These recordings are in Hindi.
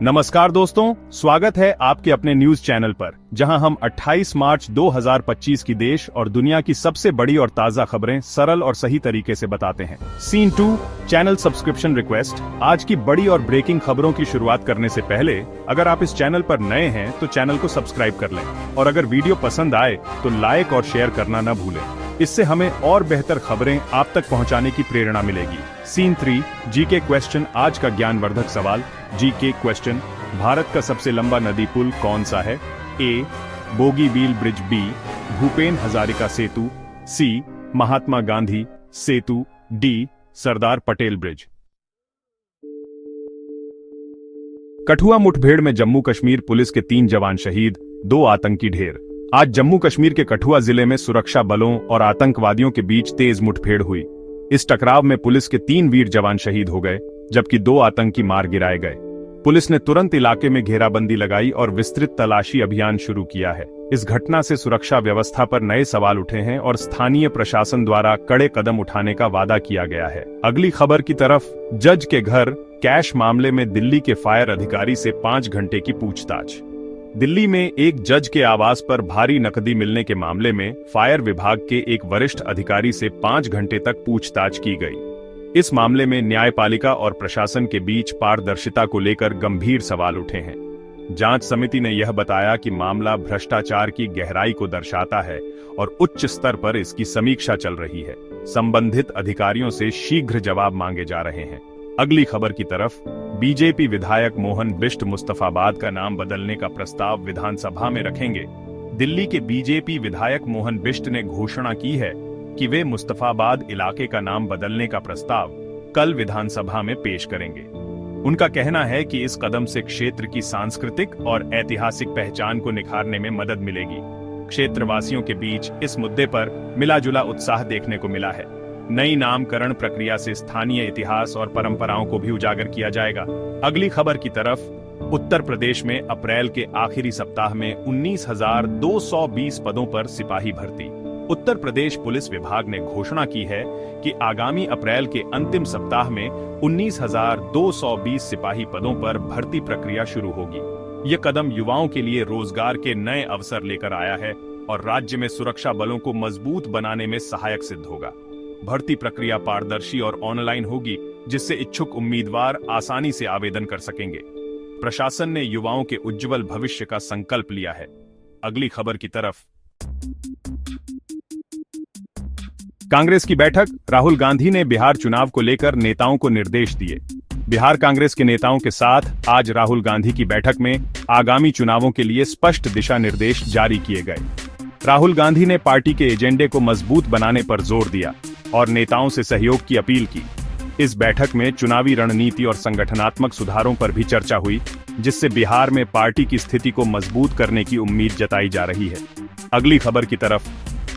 नमस्कार दोस्तों, स्वागत है आपके अपने न्यूज चैनल पर, जहां हम 28 मार्च 2025 की देश और दुनिया की सबसे बड़ी और ताजा खबरें सरल और सही तरीके से बताते हैं। Scene 2 channel subscription request. आज की बड़ी और ब्रेकिंग खबरों की शुरुआत करने से पहले अगर आप इस चैनल पर नए हैं तो चैनल को सब्सक्राइब कर लें और अगर वीडियो पसंद आए तो लाइक और शेयर करना न भूलें। इससे हमें और बेहतर खबरें आप तक पहुंचाने की प्रेरणा मिलेगी। Scene 3 GK question. आज का ज्ञानवर्धक सवाल जीके क्वेश्चन। भारत का सबसे लंबा नदी पुल कौन सा है? ए बोगीबील ब्रिज, बी भूपेन हजारिका सेतु, सी महात्मा गांधी सेतु, डी सरदार पटेल ब्रिज। कठुआ मुठभेड़ में जम्मू कश्मीर पुलिस के 3 जवान शहीद, 2 आतंकी ढेर। आज जम्मू कश्मीर के कठुआ जिले में सुरक्षा बलों और आतंकवादियों के बीच तेज मुठभेड़ हुई। इस टकराव में पुलिस के 3 वीर जवान शहीद हो गए, जबकि 2 आतंकी मार गिराए गए। पुलिस ने तुरंत इलाके में घेराबंदी लगाई और विस्तृत तलाशी अभियान शुरू किया है। इस घटना से सुरक्षा व्यवस्था पर नए सवाल उठे हैं और स्थानीय प्रशासन द्वारा कड़े कदम उठाने का वादा किया गया है। अगली खबर की तरफ। जज के घर कैश मामले में दिल्ली के फायर अधिकारी से 5 घंटे की पूछताछ। दिल्ली में एक जज के आवास पर भारी नकदी मिलने के मामले में फायर विभाग के एक वरिष्ठ अधिकारी से 5 घंटे तक पूछताछ की गई। इस मामले में न्यायपालिका और प्रशासन के बीच पारदर्शिता को लेकर गंभीर सवाल उठे हैं। जांच समिति ने यह बताया कि मामला भ्रष्टाचार की गहराई को दर्शाता है और उच्च स्तर पर इसकी समीक्षा चल रही है। संबंधित अधिकारियों से शीघ्र जवाब मांगे जा रहे हैं। अगली खबर की तरफ। बीजेपी विधायक मोहन बिष्ट मुस्तफाबाद का नाम बदलने का प्रस्ताव विधानसभा में रखेंगे। दिल्ली के बीजेपी विधायक मोहन बिष्ट ने घोषणा की है कि वे मुस्तफाबाद इलाके का नाम बदलने का प्रस्ताव कल विधानसभा में पेश करेंगे। उनका कहना है कि इस कदम से क्षेत्र की सांस्कृतिक और ऐतिहासिक पहचान को निखारने में मदद मिलेगी। क्षेत्रवासियों के बीच इस मुद्दे पर मिलाजुला उत्साह देखने को मिला है। नई नामकरण प्रक्रिया से स्थानीय इतिहास और परंपराओं को भी उजागर किया जाएगा। अगली खबर की तरफ। उत्तर प्रदेश में अप्रैल के आखिरी सप्ताह में 19,220 पदों पर सिपाही भर्ती। उत्तर प्रदेश पुलिस विभाग ने घोषणा की है कि आगामी अप्रैल के अंतिम सप्ताह में 19,220 सिपाही पदों पर भर्ती प्रक्रिया शुरू होगी। यह कदम युवाओं के लिए रोजगार के नए अवसर लेकर आया है और राज्य में सुरक्षा बलों को मजबूत बनाने में सहायक सिद्ध होगा। भर्ती प्रक्रिया पारदर्शी और ऑनलाइन होगी, जिससे इच्छुक उम्मीदवार आसानी से आवेदन कर सकेंगे। प्रशासन ने युवाओं के उज्जवल भविष्य का संकल्प लिया है। अगली खबर की तरफ। कांग्रेस की बैठक। राहुल गांधी ने बिहार चुनाव को लेकर नेताओं को निर्देश दिए। बिहार कांग्रेस के नेताओं के साथ आज राहुल गांधी की बैठक में आगामी चुनावों के लिए स्पष्ट दिशा निर्देश जारी किए गए। राहुल गांधी ने पार्टी के एजेंडे को मजबूत बनाने पर जोर दिया और नेताओं से सहयोग की अपील की। इस बैठक में चुनावी रणनीति और संगठनात्मक सुधारों पर भी चर्चा हुई, जिससे बिहार में पार्टी की स्थिति को मजबूत करने की उम्मीद जताई जा रही है। अगली खबर की तरफ।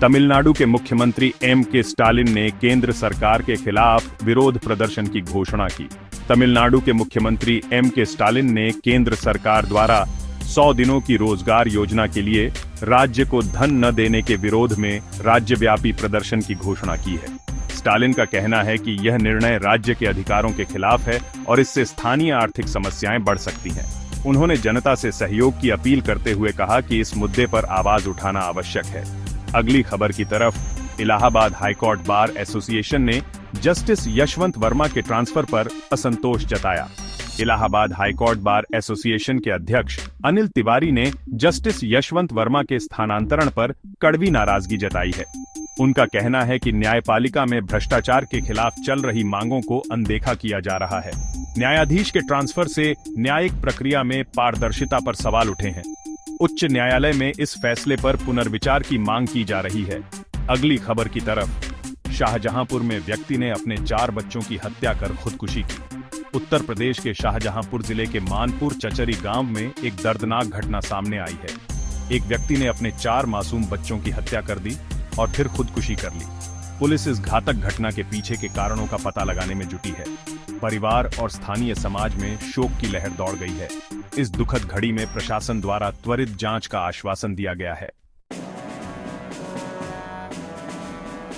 तमिलनाडु के मुख्यमंत्री के स्टालिन ने केंद्र सरकार के खिलाफ विरोध प्रदर्शन की घोषणा की। तमिलनाडु के मुख्यमंत्री के स्टालिन ने केंद्र सरकार द्वारा 100 दिनों की रोजगार योजना के लिए राज्य को धन न देने के विरोध में राज्यव्यापी प्रदर्शन की घोषणा की है। स्टालिन का कहना है कि यह निर्णय राज्य के अधिकारों के खिलाफ है और इससे स्थानीय आर्थिक समस्याएं बढ़ सकती हैं। उन्होंने जनता से सहयोग की अपील करते हुए कहा कि इस मुद्दे पर आवाज उठाना आवश्यक है। अगली खबर की तरफ। इलाहाबाद हाईकोर्ट बार एसोसिएशन ने जस्टिस यशवंत वर्मा के ट्रांसफर पर असंतोष जताया। इलाहाबाद हाईकोर्ट बार एसोसिएशन के अध्यक्ष अनिल तिवारी ने जस्टिस यशवंत वर्मा के स्थानांतरण पर कड़वी नाराजगी जताई है। उनका कहना है कि न्यायपालिका में भ्रष्टाचार के खिलाफ चल रही मांगों को अनदेखा किया जा रहा है। न्यायाधीश के ट्रांसफर से न्यायिक प्रक्रिया में पारदर्शिता पर सवाल उठे हैं। उच्च न्यायालय में इस फैसले पर पुनर्विचार की मांग की जा रही है। अगली खबर की तरफ। शाहजहांपुर में व्यक्ति ने अपने 4 बच्चों की हत्या कर खुदकुशी की। उत्तर प्रदेश के शाहजहांपुर जिले के मानपुर चचरी गांव में एक दर्दनाक घटना सामने आई है। एक व्यक्ति ने अपने 4 मासूम बच्चों की हत्या कर दी और फिर खुदकुशी कर ली। पुलिस इस घातक घटना के पीछे के कारणों का पता लगाने में जुटी है। परिवार और स्थानीय समाज में शोक की लहर दौड़ गई है। इस दुखद घड़ी में प्रशासन द्वारा त्वरित जांच का आश्वासन दिया गया है।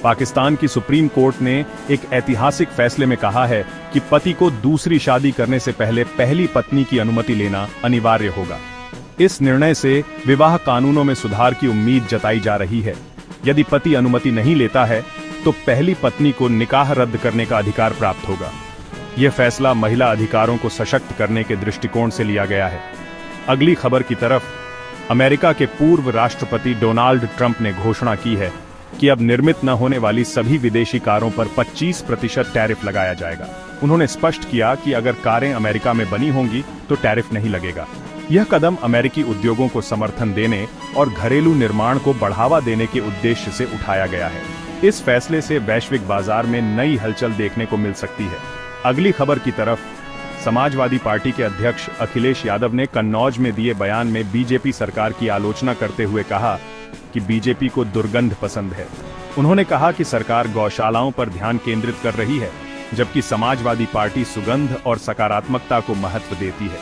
पाकिस्तान की सुप्रीम कोर्ट ने एक ऐतिहासिक फैसले में कहा है कि पति को दूसरी शादी करने से पहले पहली पत्नी की अनुमति लेना अनिवार्य होगा। इस निर्णय से विवाह कानूनों में सुधार की उम्मीद जताई जा रही है। यदि पति अनुमति नहीं लेता है तो पहली पत्नी को निकाह रद्द करने का अधिकार प्राप्त होगा। यह फैसला महिला अधिकारों को सशक्त करने के दृष्टिकोण से लिया गया है। अगली खबर की तरफ, अमेरिका के पूर्व राष्ट्रपति डोनाल्ड ट्रंप ने घोषणा की है कि अब निर्मित न होने वाली सभी विदेशी कारों पर 25% टैरिफ लगाया जाएगा। उन्होंने स्पष्ट किया कि अगर कारें अमेरिका में बनी होंगी तो टैरिफ नहीं लगेगा। यह कदम अमेरिकी उद्योगों को समर्थन देने और घरेलू निर्माण को बढ़ावा देने के उद्देश्य से उठाया गया है। इस फैसले से वैश्विक बाजार में नई हलचल देखने को मिल सकती है। अगली खबर की तरफ, समाजवादी पार्टी के अध्यक्ष अखिलेश यादव ने कन्नौज में दिए बयान में बीजेपी सरकार की आलोचना करते हुए कहा कि बीजेपी को दुर्गंध पसंद है। उन्होंने कहा कि सरकार गौशालाओं पर ध्यान केंद्रित कर रही है, जबकि समाजवादी पार्टी सुगंध और सकारात्मकता को महत्व देती है।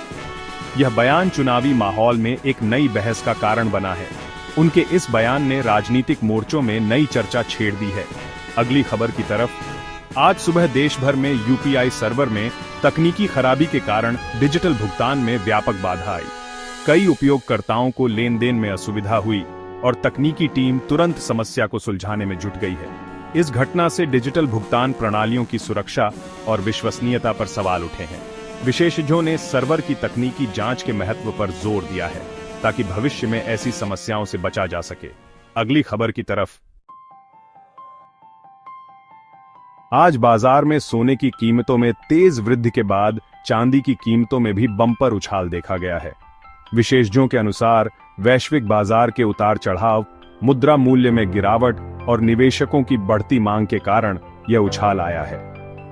यह बयान चुनावी माहौल में एक नई बहस का कारण बना है। उनके इस बयान ने राजनीतिक मोर्चों में नई चर्चा छेड़ दी है। अगली खबर की तरफ, आज सुबह देश भर में यूपीआई सर्वर में तकनीकी खराबी के कारण डिजिटल भुगतान में व्यापक बाधा आई। कई उपयोगकर्ताओं को लेन देन में असुविधा हुई और तकनीकी टीम तुरंत समस्या को सुलझाने में जुट गई है। इस घटना से डिजिटल भुगतान प्रणालियों की सुरक्षा और विश्वसनीयता पर सवाल उठे हैं। विशेषज्ञों ने सर्वर की तकनीकी जांच के महत्व पर जोर दिया है ताकि भविष्य में ऐसी समस्याओं से बचा जा सके। अगली खबर की तरफ, आज बाजार में सोने की कीमतों में तेज वृद्धि के बाद चांदी की कीमतों में भी बम्पर उछाल देखा गया है। विशेषज्ञों के अनुसार वैश्विक बाजार के उतार चढ़ाव, मुद्रा मूल्य में गिरावट और निवेशकों की बढ़ती मांग के कारण यह उछाल आया है।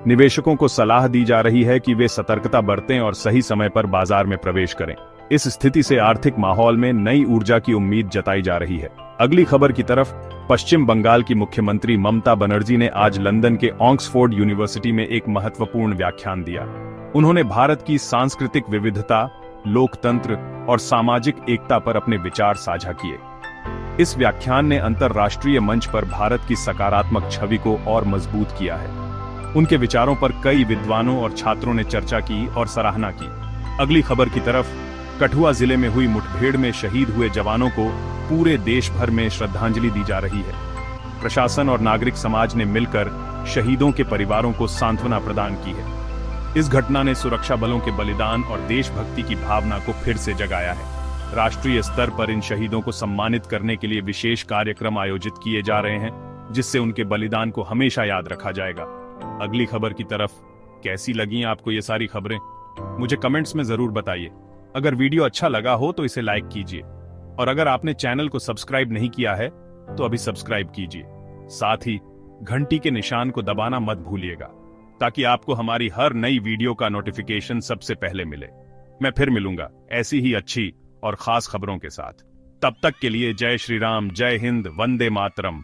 निवेशकों को सलाह दी जा रही है कि वे सतर्कता बरतें और सही समय पर बाजार में प्रवेश करें। इस स्थिति से आर्थिक माहौल में नई ऊर्जा की उम्मीद जताई जा रही है। अगली खबर की तरफ, पश्चिम बंगाल की मुख्यमंत्री ममता बनर्जी ने आज लंदन के ऑक्सफोर्ड यूनिवर्सिटी में एक महत्वपूर्ण व्याख्यान दिया। उन्होंने भारत की सांस्कृतिक विविधता, लोकतंत्र और सामाजिक एकता पर अपने विचार साझा किए। इस व्याख्यान ने अंतर्राष्ट्रीय मंच पर भारत की सकारात्मक छवि को और मजबूत किया है। उनके विचारों पर कई विद्वानों और छात्रों ने चर्चा की और सराहना की। अगली खबर की तरफ, कठुआ जिले में हुई मुठभेड़ में शहीद हुए जवानों को पूरे देश भर में श्रद्धांजलि दी जा रही है। प्रशासन और नागरिक समाज ने मिलकर शहीदों के परिवारों को सांत्वना प्रदान की है। इस घटना ने सुरक्षा बलों के बलिदान और देशभक्ति की भावना को फिर से जगाया है। राष्ट्रीय स्तर पर इन शहीदों को सम्मानित करने के लिए विशेष कार्यक्रम आयोजित किए जा रहे हैं, जिससे उनके बलिदान को हमेशा याद रखा जाएगा। अगली खबर की तरफ, कैसी लगी आपको ये सारी खबरें? मुझे कमेंट्स में जरूर बताइए। अगर वीडियो अच्छा लगा हो तो इसे लाइक कीजिए और अगर आपने चैनल को सब्सक्राइब नहीं किया है तो अभी सब्सक्राइब कीजिए। साथ ही घंटी के निशान को दबाना मत भूलिएगा ताकि आपको हमारी हर नई वीडियो का नोटिफिकेशन सबसे पहले मिले। मैं फिर मिलूंगा ऐसी ही अच्छी और खास खबरों के साथ। तब तक के लिए जय श्री राम, जय हिंद, वंदे मातरम।